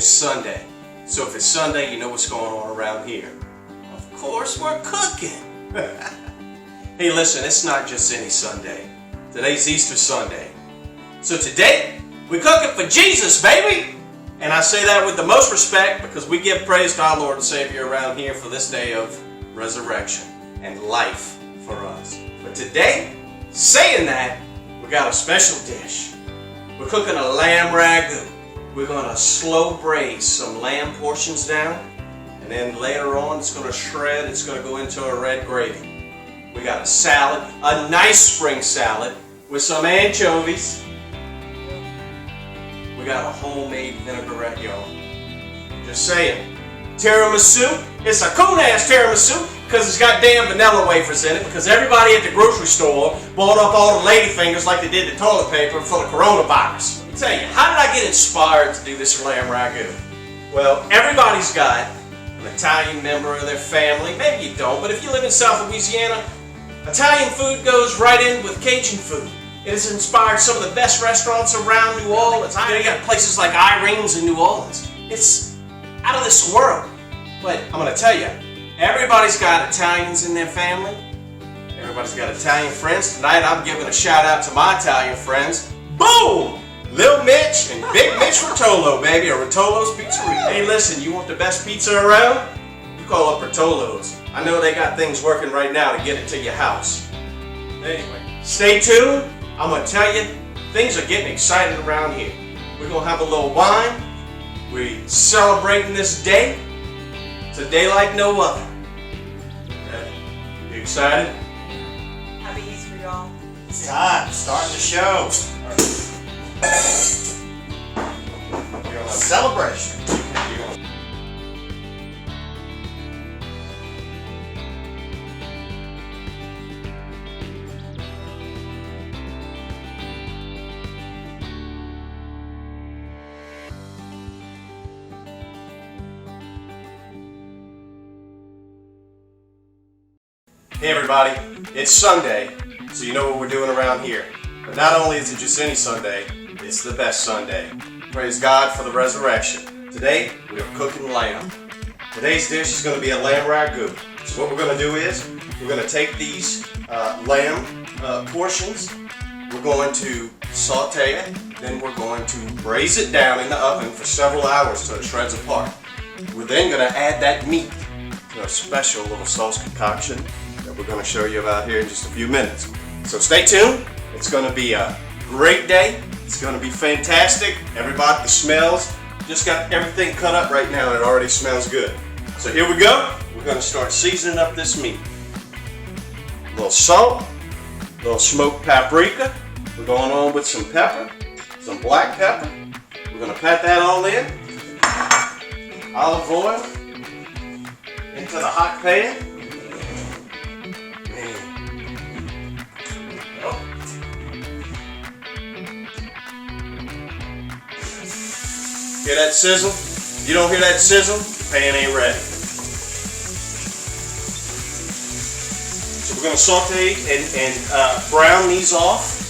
It's Sunday. So if it's Sunday, you know what's going on around here. Of course, we're cooking. Hey, listen, it's not just any Sunday. Today's Easter Sunday. So today, we're cooking for Jesus, baby! And I say that with the most respect because we give praise to our Lord and Savior around here for this day of resurrection and life for us. But today, saying that, we got a special dish. We're cooking a lamb ragu. We're going to slow braise some lamb portions down, and then later on it's going to shred, it's going to go into a red gravy. We got a salad, a nice spring salad with some anchovies. We got a homemade vinaigrette, y'all. Just saying. Tiramisu, it's a cool-ass tiramisu because it's got damn vanilla wafers in it because everybody at the grocery store bought up all the lady fingers like they did the toilet paper for the coronavirus. Let me tell you, how did I get inspired to do this lamb ragu? Well, everybody's got an Italian member of their family. Maybe you don't, but if you live in South Louisiana, Italian food goes right in with Cajun food. It has inspired some of the best restaurants around New Orleans. You got places like Irene's in New Orleans. It's out of this world. But I'm going to tell you, everybody's got Italians in their family. Everybody's got Italian friends. Tonight I'm giving a shout out to my Italian friends. Boom! Lil Mitch and Big Mitch Rotolo, baby, or Rotolo's Pizzeria. Hey, listen, you want the best pizza around? You call up Rotolo's. I know they got things working right now to get it to your house. Anyway, stay tuned. I'm going to tell you, things are getting exciting around here. We're going to have a little wine. We're celebrating this day. It's a day like no other. You excited? Happy Easter, y'all. It's time. Starting the show. Celebration. Hey everybody, it's Sunday, so you know what we're doing around here. But not only is it just any Sunday, it's the best Sunday. Praise God for the resurrection. Today, we are cooking lamb. Today's dish is going to be a lamb ragu. So what we're going to do is, we're going to take these lamb portions, we're going to saute it, then we're going to braise it down in the oven for several hours till it shreds apart. We're then going to add that meat to a special little sauce concoction that we're going to show you about here in just a few minutes. So stay tuned. It's going to be a great day. It's going to be fantastic. Everybody, the smells, just got everything cut up right now and it already smells good. So here we go. We're going to start seasoning up this meat. A little salt, a little smoked paprika. We're going on with some pepper, some black pepper. We're going to pat that all in. Olive oil into the hot pan. Hear that sizzle? If you don't hear that sizzle, the pan ain't ready. So we're going to saute and brown these off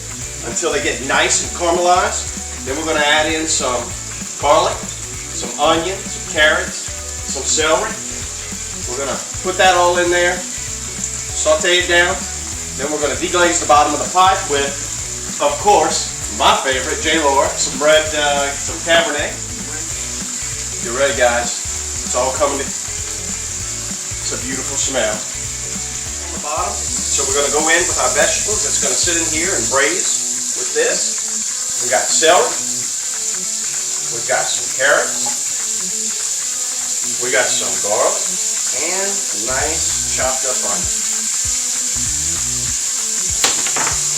until they get nice and caramelized. Then we're going to add in some garlic, some onion, some carrots, some celery. We're going to put that all in there, saute it down. Then we're going to deglaze the bottom of the pot with, of course, my favorite, J-Lore, some Cabernet. Get ready, guys. It's all coming. It's a beautiful smell. On the bottom. So we're going to go in with our vegetables. It's going to sit in here and braise with this. We got celery. We've got some carrots. We got some garlic and a nice chopped up onion.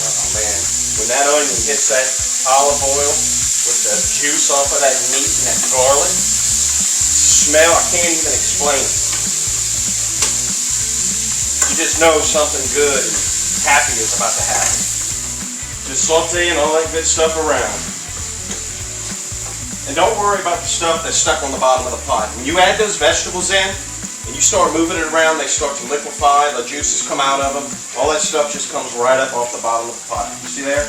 Oh man, when that onion hits that olive oil with the juice off of that meat and that garlic, smell, I can't even explain it. You just know something good and happy is about to happen. Just sauteing all that good stuff around. And don't worry about the stuff that's stuck on the bottom of the pot. When you add those vegetables in and you start moving it around, they start to liquefy, the juices come out of them. All that stuff just comes right up off the bottom of the pot. You see there?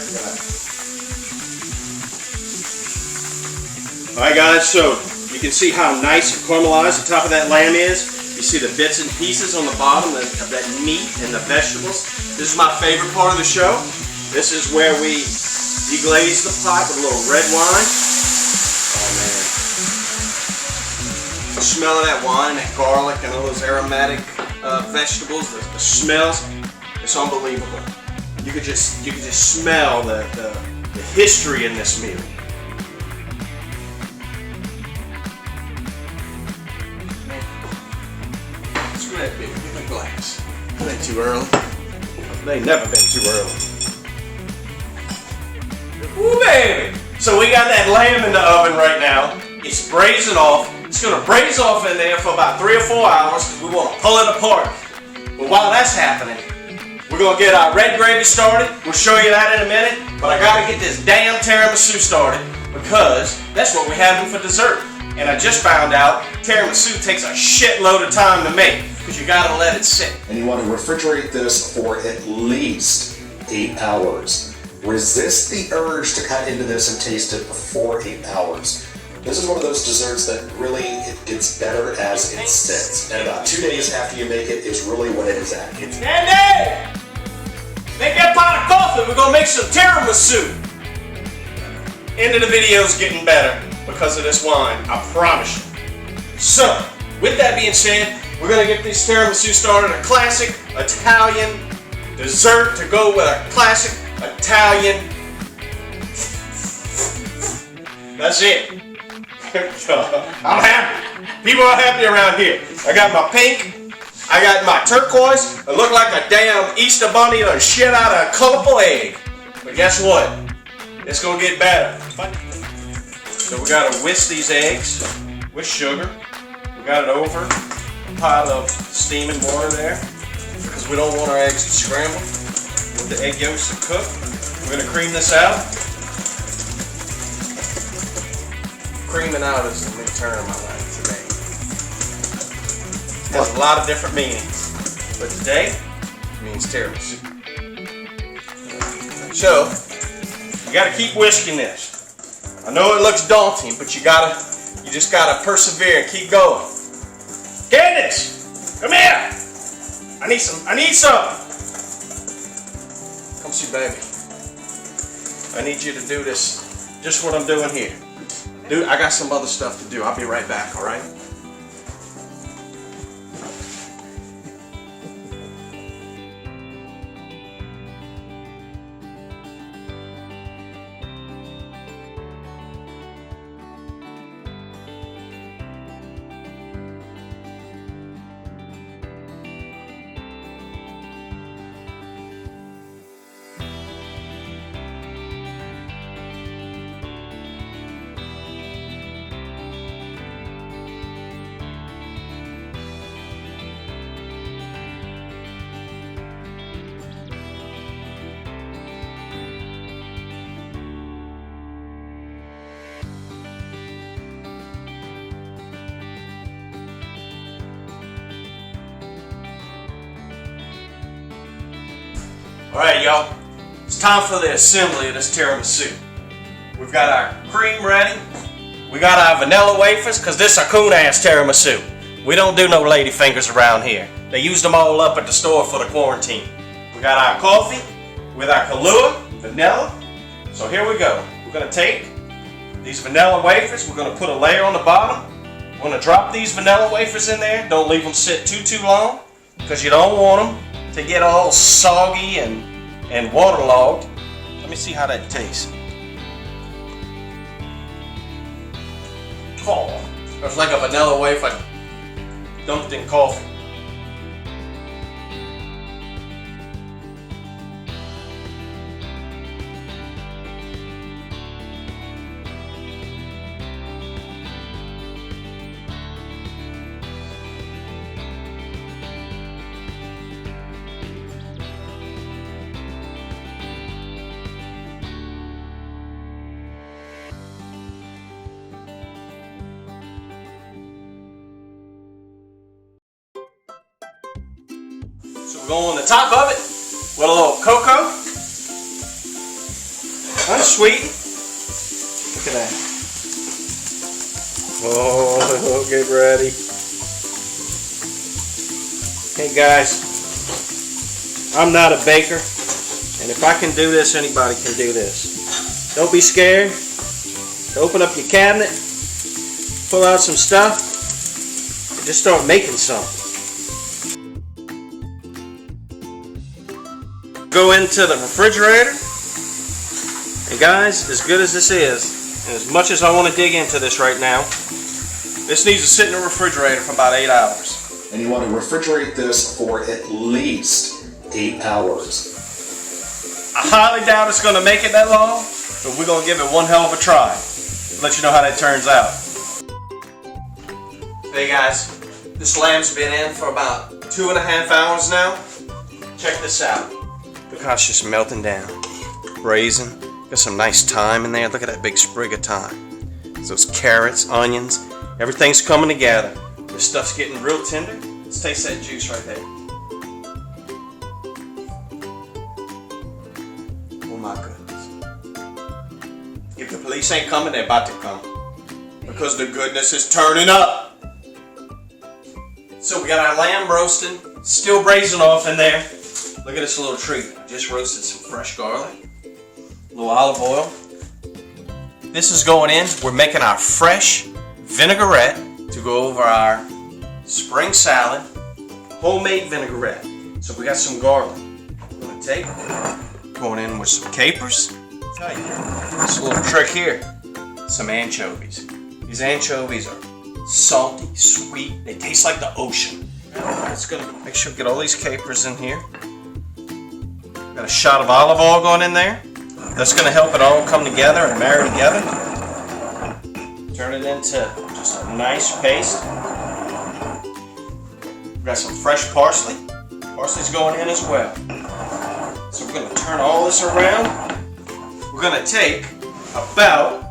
Alright guys, so you You can see how nice and caramelized the top of that lamb is. You see the bits and pieces on the bottom of that meat and the vegetables. This is my favorite part of the show. This is where we deglaze the pot with a little red wine. Oh man. The smell of that wine, that garlic, and all those aromatic vegetables, the smells, it's unbelievable. You could just smell the history in this meal. Screw that big, give me a glass. It ain't too early. They ain't never been too early. Ooh, baby! So we got that lamb in the oven right now. It's braising off. It's gonna braise off in there for about 3 or 4 hours because we want to pull it apart. But while that's happening, we're gonna get our red gravy started. We'll show you that in a minute. But I gotta get this damn tiramisu started because that's what we're having for dessert. And I just found out tiramisu takes a shitload of time to make because you gotta let it sit. And you want to refrigerate this for at least 8 hours. Resist the urge to cut into this and taste it before 8 hours. This is one of those desserts that really, it gets better as it sits. And about 2 days after you make it is really when it is at. Andy! Make that pot of coffee. We're gonna make some tiramisu. End of the video's getting better because of this wine, I promise you. So, with that being said, we're gonna get this tiramisu started. A classic Italian dessert to go with a classic Italian. That's it. I'm happy. People are happy around here. I got my pink. I got my turquoise. I look like a damn Easter bunny or shit out of a colorful egg. But guess what? It's gonna get better. So we gotta whisk these eggs with sugar. We got it over a pot of steaming water there because we don't want our eggs to scramble. With the egg yolks to cook. We're gonna cream this out. Creaming out is the new term I like today. It has a lot of different meanings, but today it means tiramisu. So you gotta keep whisking this. I know it looks daunting, but you just gotta persevere and keep going. Candace, come here. I need some. Come see baby. I need you to do this, just what I'm doing here. Dude, I got some other stuff to do. I'll be right back, all right? Alright y'all, it's time for the assembly of this tiramisu. We've got our cream ready. We got our vanilla wafers, because this is a coon-ass tiramisu. We don't do no lady fingers around here. They used them all up at the store for the quarantine. We got our coffee with our Kahlua, vanilla. So here we go. We're going to take these vanilla wafers. We're going to put a layer on the bottom. We're going to drop these vanilla wafers in there. Don't leave them sit too long, because you don't want them to get all soggy and waterlogged. Let me see how that tastes. Oh, it's like a vanilla wafer dunked in coffee. So we're going on the top of it with a little cocoa. Unsweetened. Look at that. Oh, get ready. Hey guys, I'm not a baker, and if I can do this, anybody can do this. Don't be scared. Open up your cabinet, pull out some stuff, and just start making something. Go into the refrigerator, and guys, as good as this is, and as much as I want to dig into this right now, this needs to sit in the refrigerator for about 8 hours. And you want to refrigerate this for at least 8 hours. I highly doubt it's going to make it that long, but we're going to give it one hell of a try. Let you know how that turns out. Hey guys, this lamb's been in for about 2.5 hours now. Check this out. Look how it's just melting down. Braising. Got some nice thyme in there. Look at that big sprig of thyme. Those carrots, onions, everything's coming together. This stuff's getting real tender. Let's taste that juice right there. Oh my goodness. If the police ain't coming, they're about to come. Because the goodness is turning up. So we got our lamb roasting, still braising off in there. Look at this little treat. I just roasted some fresh garlic, a little olive oil. This is going in. We're making our fresh vinaigrette to go over our spring salad, homemade vinaigrette. So we got some garlic. I'm going to take, going in with some capers. Tell you, this little trick here, some anchovies. These anchovies are salty, sweet. They taste like the ocean. It's going to make sure we get all these capers in here. Got a shot of olive oil going in there. That's going to help it all come together and marry together. Turn it into just a nice paste. We've got some fresh parsley. Parsley's going in as well. So we're going to turn all this around. We're going to take about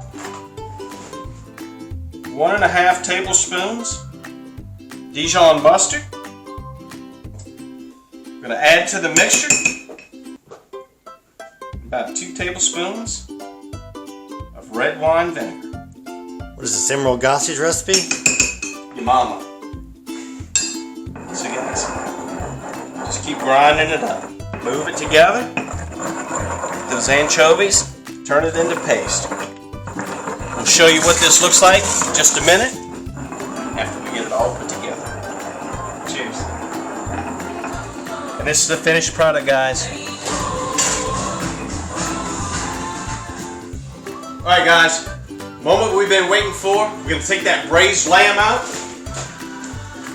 1.5 tablespoons Dijon mustard. We're going to add to the mixture about 2 tablespoons of red wine vinegar. What is this, Emerald Gossage recipe? Your mama. So guys, just keep grinding it up. Move it together. Those anchovies, turn it into paste. We'll show you what this looks like in just a minute after we get it all put together. Cheers. And this is the finished product, guys. Alright guys, moment we've been waiting for. We're going to take that braised lamb out.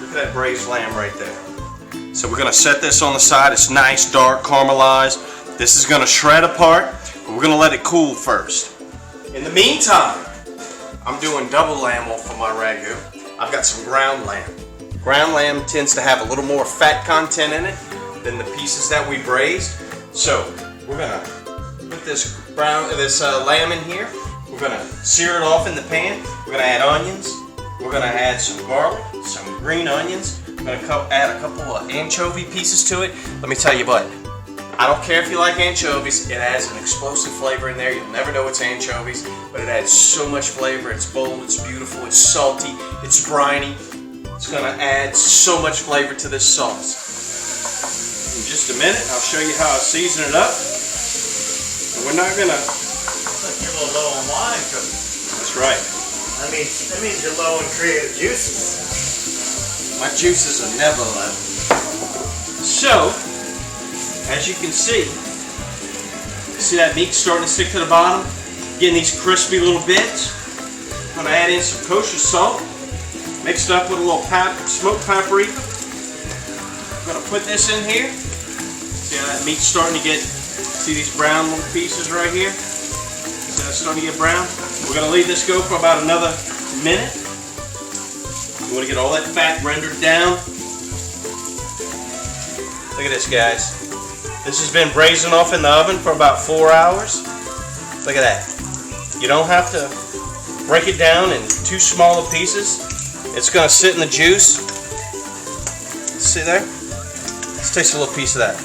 Look at that braised lamb right there. So we're going to set this on the side. It's nice, dark, caramelized. This is going to shred apart, but we're going to let it cool first. In the meantime, I'm doing double lamb for my ragu. I've got some ground lamb. Ground lamb tends to have a little more fat content in it than the pieces that we braised. So we're going to put this lamb in here. We're going to sear it off in the pan. We're going to add onions. We're going to add some garlic, some green onions. We're going to add a couple of anchovy pieces to it. Let me tell you what, I don't care if you like anchovies. It adds an explosive flavor in there. You'll never know it's anchovies, but it adds so much flavor. It's bold, it's beautiful, it's salty, it's briny. It's going to add so much flavor to this sauce. In just a minute, I'll show you how I season it up. And we're not going to... You're a little low on wine cooking. That's right. That means you're low in creative juices. My juices are never low. So, as you can see that meat starting to stick to the bottom? Getting these crispy little bits. I'm going to add in some kosher salt, mixed up with a little smoked paprika. I'm going to put this in here. See how that meat's starting to get, see these brown little pieces right here? See how it's starting to get brown? We're going to leave this go for about another minute. You want to get all that fat rendered down. Look at this, guys. This has been braising off in the oven for about 4 hours. Look at that. You don't have to break it down in too small of pieces. It's going to sit in the juice. See there? Let's taste a little piece of that.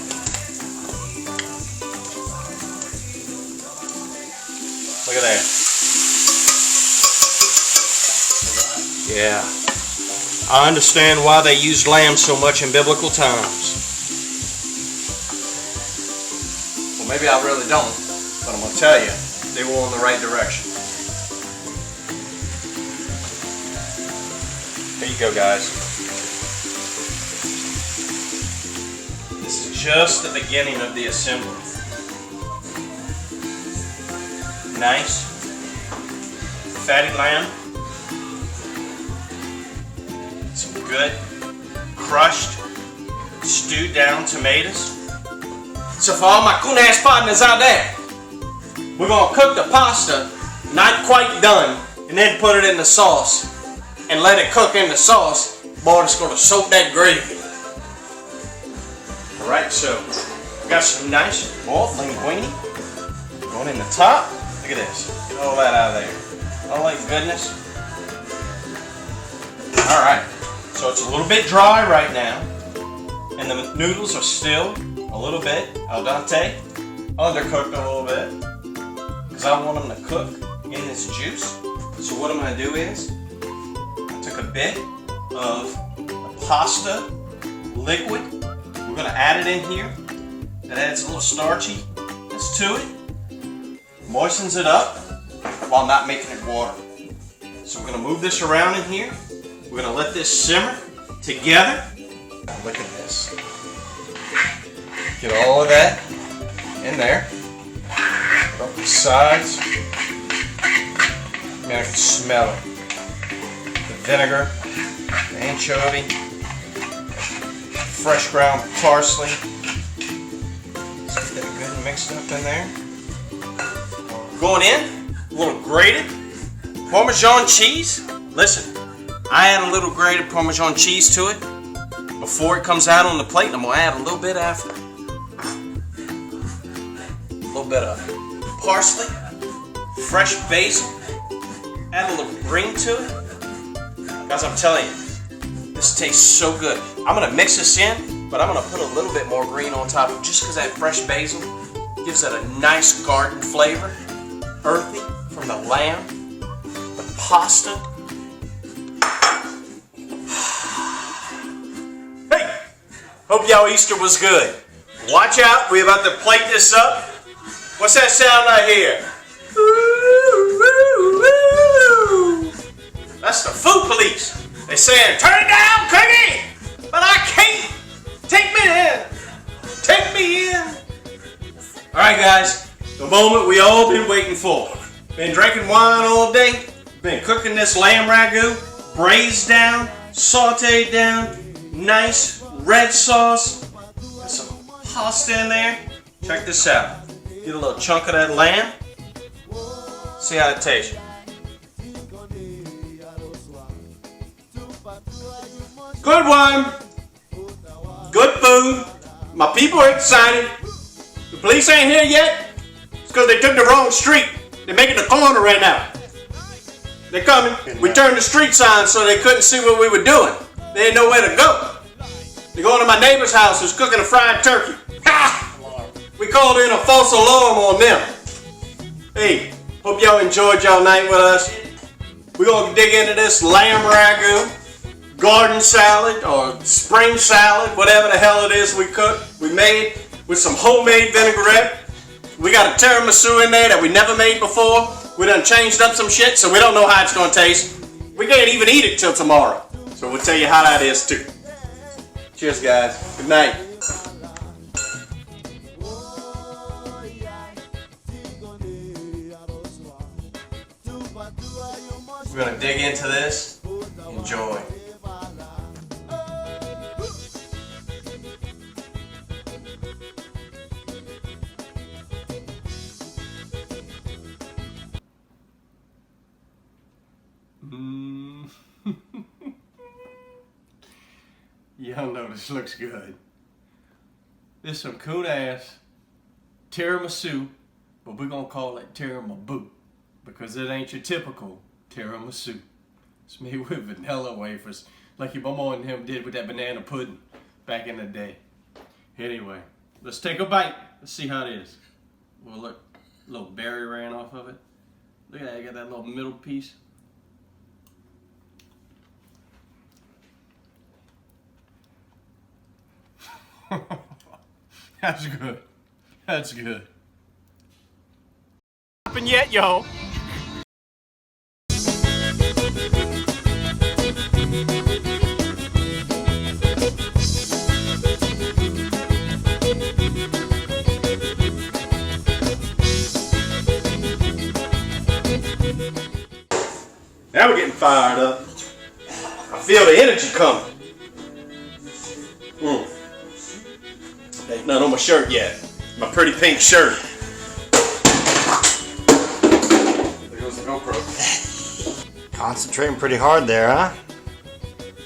Look at that. Yeah. I understand why they used lamb so much in biblical times. Well, maybe I really don't, but I'm going to tell you, they were in the right direction. Here you go, guys. This is just the beginning of the assembly. Nice, fatty lamb. Some good, crushed, stewed down tomatoes. So for all my coon-ass partners out there, we're going to cook the pasta, not quite done, and then put it in the sauce. And let it cook in the sauce. Boy, it's going to soak that gravy. Alright, so we got some nice boiled linguine going in the top. Look at this. Get all that out of there. All that goodness. Alright, so it's a little bit dry right now. And the noodles are still a little bit al dente, undercooked a little bit. Because I want them to cook in this juice. So what I'm going to do is, a bit of pasta liquid. We're going to add it in here. That adds a little starchiness to it. Moistens it up while not making it water. So we're going to move this around in here. We're going to let this simmer together. Now look at this. Get all of that in there. Up the sides. Man, I can smell it. Vinegar, the anchovy, fresh ground parsley. Let's get that good and mixed up in there. Going in, a little grated Parmesan cheese. Listen, I add a little grated Parmesan cheese to it before it comes out on the plate. I'm going to add a little bit after. A little bit of parsley, fresh basil, add a little green to it. Guys, I'm telling you, this tastes so good. I'm going to mix this in, but I'm going to put a little bit more green on top just because that fresh basil gives it a nice garden flavor. Earthy from the lamb, the pasta. Hey, hope y'all Easter was good. Watch out, we're about to plate this up. What's that sound I hear? That's the food police. They're saying, turn it down, Cookie! But I can't! Take me in! Take me in! Alright guys, the moment we all been waiting for. Been drinking wine all day, been cooking this lamb ragu, braised down, sauteed down, nice red sauce, got some pasta in there. Check this out. Get a little chunk of that lamb, see how it tastes. Good one. Good food. My people are excited. The police ain't here yet. It's because they took the wrong street. They're making the corner right now. They're coming. We turned the street sign so they couldn't see what we were doing. They didn't know where to go. They're going to my neighbor's house who's cooking a fried turkey. Ha! We called in a false alarm on them. Hey, hope y'all enjoyed y'all night with us. We're going to dig into this lamb ragu, garden salad or spring salad, whatever the hell it is we made with some homemade vinaigrette. We got a tiramisu in there that we never made before. We done changed up some shit, so we don't know how it's gonna taste. We can't even eat it till tomorrow. So we'll tell you how that is too. Cheers guys, good night. We're gonna dig into this. Enjoy. Y'all know this looks good. This is some cool ass tiramisu, but we're gonna call it tiramisu because it ain't your typical tiramisu. It's made with vanilla wafers, like your mama and him did with that banana pudding back in the day. Anyway, let's take a bite. Let's see how it is. Well, look, a little berry ran off of it. Look at that, I got that little middle piece. That's good. That's good. Happened yet, yo? Now we're getting fired up. I feel the energy coming. Ain't none on my shirt yet. My pretty pink shirt. There goes the GoPro. Concentrating pretty hard there, huh?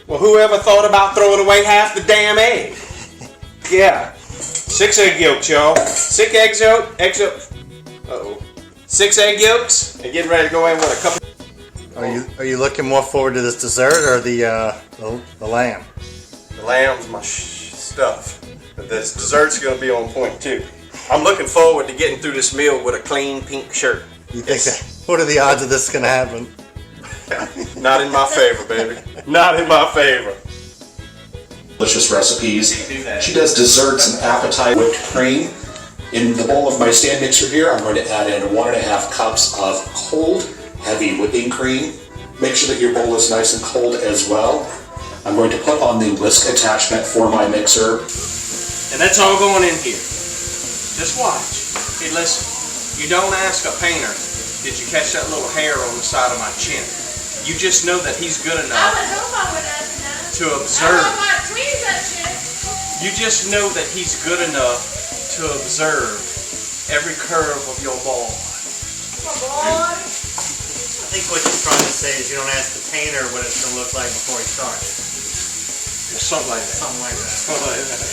Well, whoever thought about throwing away half the damn egg? Yeah. 6 egg yolks, y'all. 6 eggs yolk. Uh-oh. 6 egg yolks. And getting ready to go in with a couple. Are you looking more forward to this dessert or the lamb? The lamb's my stuff. But this dessert's gonna be on point too. I'm looking forward to getting through this meal with a clean pink shirt. You think that? What are the odds of this gonna happen? Not in my favor, baby. Not in my favor. Delicious recipes. She does desserts and appetite whipped cream. In the bowl of my stand mixer here, I'm going to add in 1.5 cups of cold, heavy whipping cream. Make sure that your bowl is nice and cold as well. I'm going to put on the whisk attachment for my mixer. And that's all going in here. Just watch. Hey, listen. You don't ask a painter, did you catch that little hair on the side of my chin? You just know that he's good enough to observe. You just know that he's good enough to observe every curve of your ball. I think what you're trying to say is you don't ask the painter what it's going to look like before he starts. Something like that. Something like that. Something like that.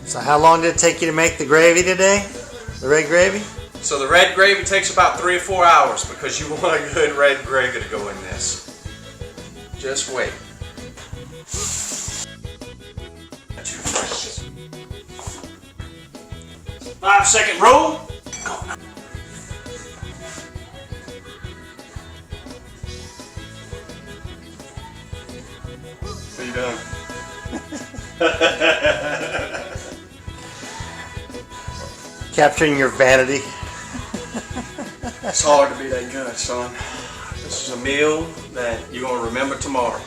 So how long did it take you to make the gravy today? The red gravy? So the red gravy takes about 3 or 4 hours because you want a good red gravy to go in this. Just wait. 5-second roll. Go. What are you doing? Capturing your vanity. It's hard to be that good, son. This is a meal that you're going to remember tomorrow.